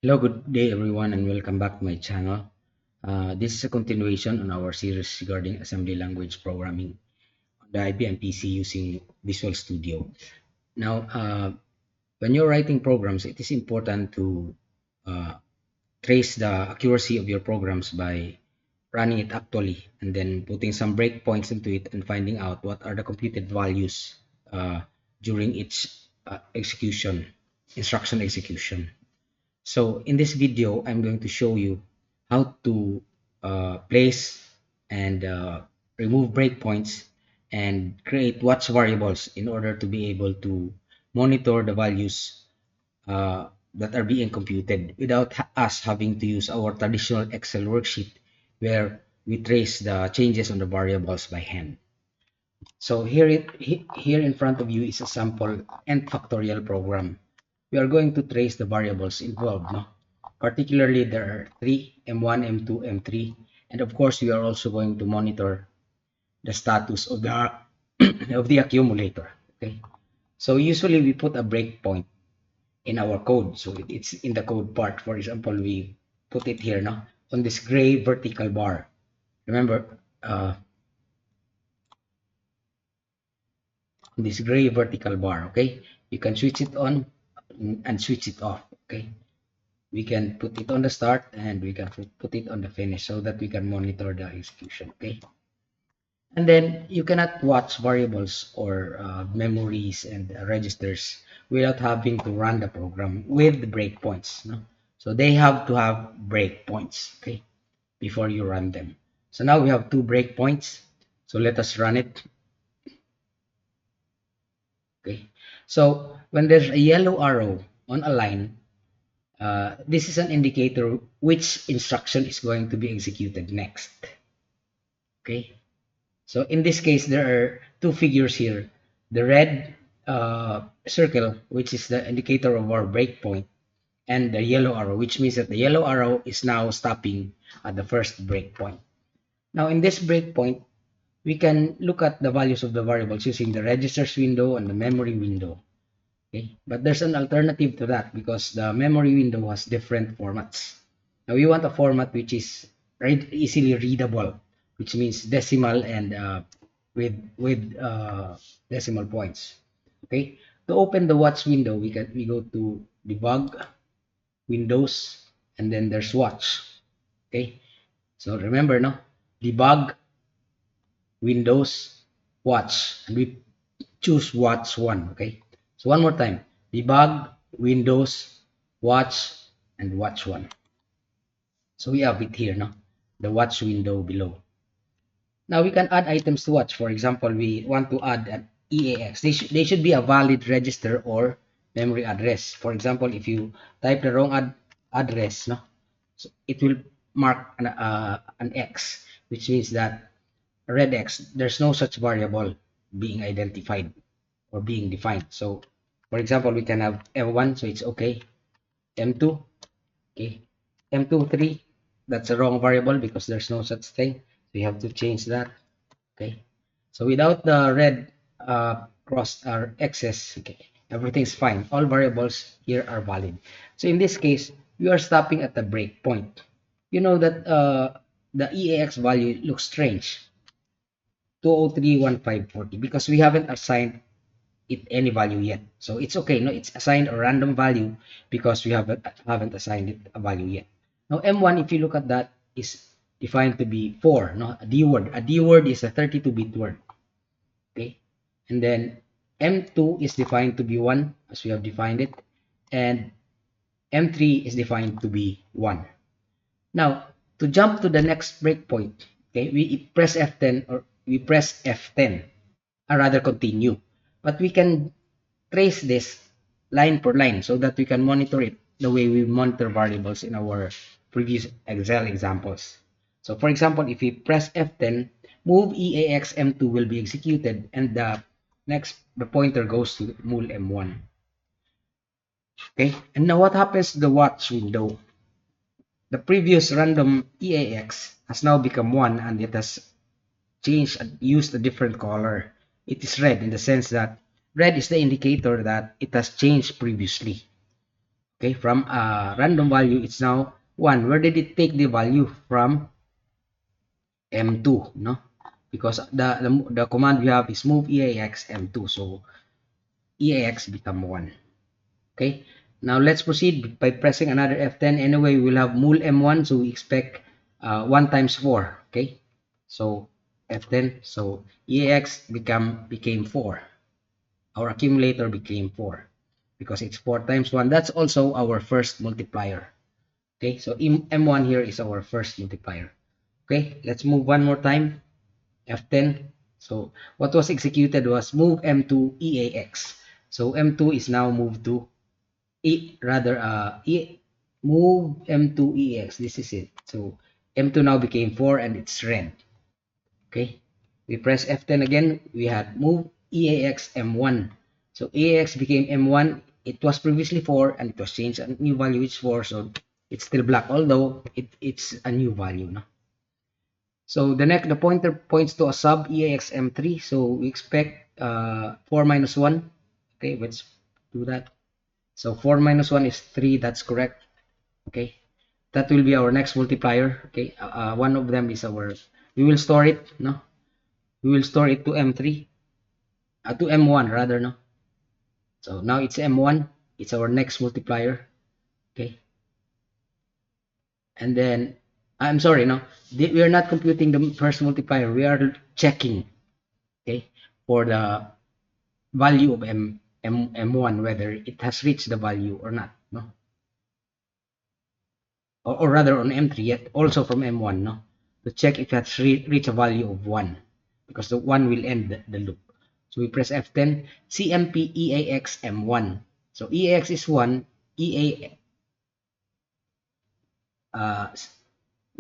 Hello, good day everyone, and welcome back to my channel. This is a continuation on our series regarding assembly language programming on the IBM PC using Visual Studio. Now, when you're writing programs, it is important to uh, trace the accuracy of your programs by running it actually and then putting some breakpoints into it and finding out what are the computed values during its instruction execution. So in this video, I'm going to show you how to place and remove breakpoints and create watch variables in order to be able to monitor the values that are being computed without us having to use our traditional Excel worksheet where we trace the changes on the variables by hand. So here in front of you is a sample n factorial program. We are going to trace the variables involved, no? Particularly there are three, M1, M2, M3, and of course we are also going to monitor the status of the of the accumulator. Okay. So usually we put a breakpoint in our code. So it's in the code part. For example, we put it here now on this gray vertical bar. Remember, this gray vertical bar. Okay, you can switch it on and switch it off. Okay, we can put it on the start and we can put it on the finish so that we can monitor the execution. Okay, and then you cannot watch variables or memories and registers without having to run the program with the breakpoints, no? So they have to have breakpoints, okay, before you run them. So now we have two breakpoints, so let us run it. Okay, so when there's a yellow arrow on a line, this is an indicator which instruction is going to be executed next. Okay, so in this case, there are two figures here. The red circle, which is the indicator of our breakpoint, and the yellow arrow, which means that the yellow arrow is now stopping at the first breakpoint. Now, in this breakpoint, we can look at the values of the variables using the registers window and the memory window. Okay, but there's an alternative to that because the memory window has different formats. Now we want a format which is easily readable, which means decimal and with decimal points. Okay, to open the watch window, we go to debug, Windows, and then there's watch. Okay, so remember, no, debug, Windows, watch, and we choose watch one. Okay, so one more time, debug, Windows, watch, and watch one. So we have it here, no, the watch window below. Now we can add items to watch. For example, we want to add an EAX. They should be a valid register or memory address. For example, if you type the wrong address, no, so it will mark an X, which means that a red X, there's no such variable being identified or being defined. So, for example, we can have M1, so it's okay. M2, okay. M2, 3, that's a wrong variable because there's no such thing. So you have to change that. Okay, so without the red cross or x's, okay, everything's fine. All variables here are valid. So in this case, we are stopping at the breakpoint. You know that the EAX value looks strange, 2031540, because we haven't assigned it any value yet. So it's okay, no, it's assigned a random value because we haven't assigned it a value yet. Now M1, if you look at that, is defined to be 4, no, a D word. A D word is a 32-bit word. Okay, and then M2 is defined to be 1 as we have defined it, and M3 is defined to be 1. Now, to jump to the next breakpoint, okay, we press F10 or we press F10, or rather continue. But we can trace this line per line so that we can monitor it the way we monitor variables in our previous Excel examples. So for example, if we press F10, move EAX M2 will be executed and the pointer goes to mul M1. Okay, and now what happens to the watch window? The previous random EAX has now become 1 and it has changed and used a different color. It is red in the sense that red is the indicator that it has changed previously. Okay, from a random value, it's now 1. Where did it take the value? From M2, no? Because the command we have is move EAX M2. So EAX become 1. Okay, now let's proceed by pressing another F10. Anyway, we will have mul M1, so we expect 1 times 4. Okay, so F10, so EAX became 4. Our accumulator became 4 because it's 4 times 1. That's also our first multiplier. Okay, so M1 here is our first multiplier. Okay, let's move one more time. F10. So what was executed was move M2 EAX. So M2 is now moved to move M2 EX. This is it. So M2 now became 4 and it's red. Okay. We press F10 again. We had move EAX M1. So EAX became M1. It was previously 4 and it was changed. A new value is 4. So it's still black, although it's a new value. No? So the pointer points to a sub EAX M3. So we expect 4 minus 1. Okay, let's do that. So 4 minus 1 is 3. That's correct. Okay, that will be our next multiplier. Okay, one of them is we will store it, no? We will store it to M3, to M1 rather, no? So now it's M1. It's our next multiplier. Okay, and then I'm sorry, no? We are not computing the first multiplier. We are checking, okay, for the value of M1 whether it has reached the value or not, no? Or rather on M3 yet also from M1, no, to check if it has reached a value of 1 because the 1 will end the loop. So we press F10, CMP EAX M1. So EAX is 1, EA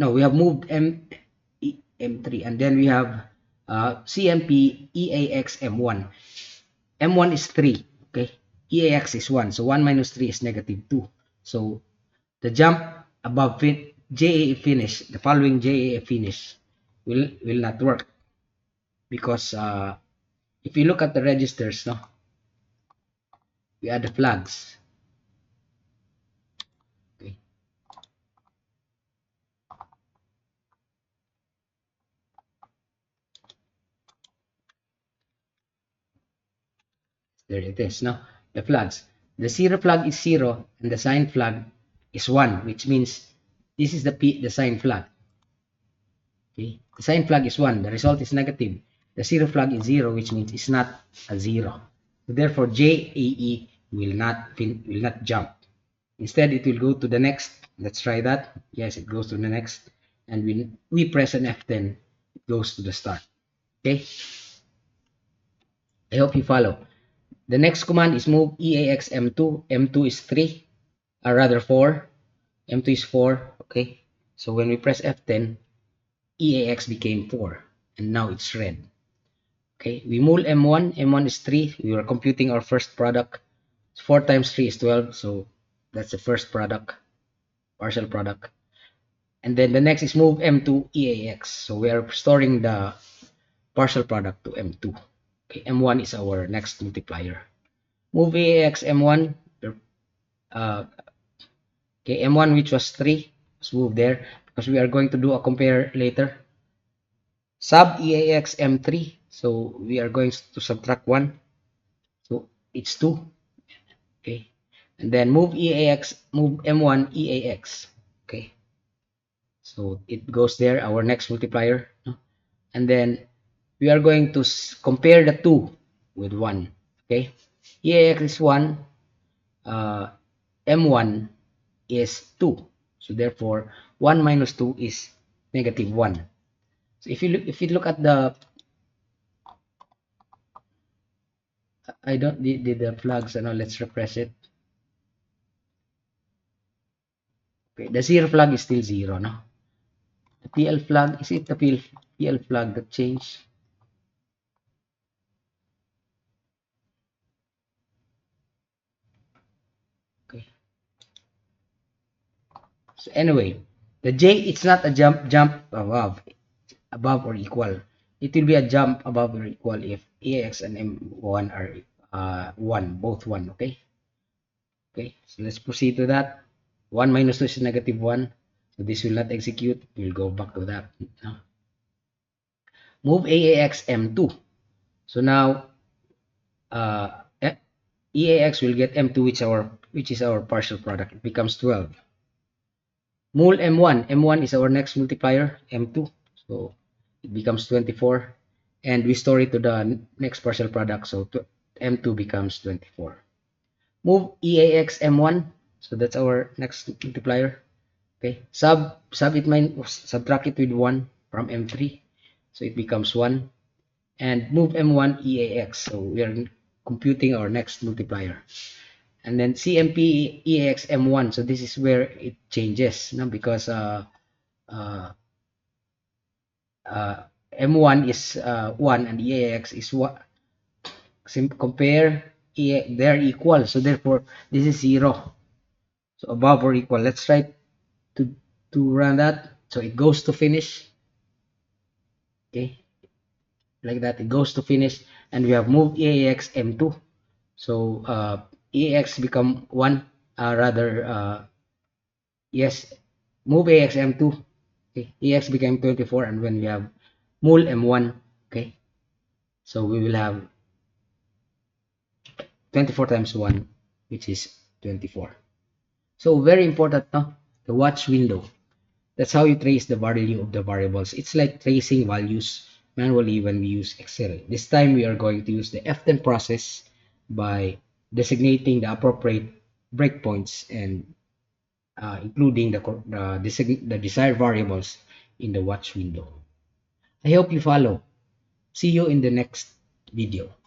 no, we have moved M3 and then we have CMP EAX M1. M1 is 3, okay, EAX is 1, so 1 minus 3 is negative 2. So the jump above JAA finish, the following JAA finish will not work because if you look at the registers, no, we add the flags. Okay. There it is. No, the flags. The zero flag is 0 and the sign flag is 1, which means this is the sign flag. Okay, the sign flag is 1. The result is negative. The zero flag is 0, which means it's not a 0. So therefore, JAE will not jump. Instead, it will go to the next. Let's try that. Yes, it goes to the next. And when we press an F10, it goes to the start. Okay. I hope you follow. The next command is move EAX M2. M2 is 3, or rather 4. M2 is 4. Okay. So when we press F10, EAX became 4. And now it's red. Okay. We move M1. M1 is 3. We were computing our first product. 4 times 3 is 12. So that's the first product, partial product. And then the next is move M2 EAX. So we are storing the partial product to M2. Okay, M1 is our next multiplier. Move EAX M1. Okay, M1 which was 3. Let's move there because we are going to do a compare later. Sub EAX M3. So we are going to subtract 1. So it's 2. Okay. And then move M1 EAX. Okay. So it goes there, our next multiplier. And then we are going to compare the 2 with 1. Okay. EAX is 1. M1 is 2. So therefore, 1 minus 2 is negative 1. So if you look at the I don't did the flags, no, let's refresh it. Okay, the 0 flag is still 0, no? The PL flag, is it the PL flag that changed? Okay. So anyway, the J, it's not a jump above or equal. It will be a jump above or equal if AX and M1 are 1, both 1, okay? Okay, so let's proceed to that. 1 minus 2 is negative 1. So this will not execute. We'll go back to that. Now, move AAX M2. So now uh, EAX will get M2, which is our partial product. It becomes 12. Mul M1. M1 is our next multiplier, M2. So it becomes 24. And we store it to the next partial product. So M2 becomes 24. Move EAX M1. So that's our next multiplier. Okay. Subtract it with 1 from M3. So it becomes 1. And move M1 EAX. So we are computing our next multiplier. And then CMP EAX M1. So this is where it changes, no? Because uh, M1 is 1 and EAX is what? Compare, they're equal. So therefore, this is 0. So above or equal. Let's try to, run that. So it goes to finish. Okay, like that. It goes to finish. And we have moved EAX M2. So EAX become 1. Yes, move AX M2. Okay, EX became 24, and when we have mul M1, okay, so we will have 24 times 1, which is 24. So very important, no? The watch window. That's how you trace the value of the variables. It's like tracing values manually when we use Excel. This time we are going to use the F10 process by designating the appropriate breakpoints and including the desired variables in the watch window. I hope you follow. See you in the next video.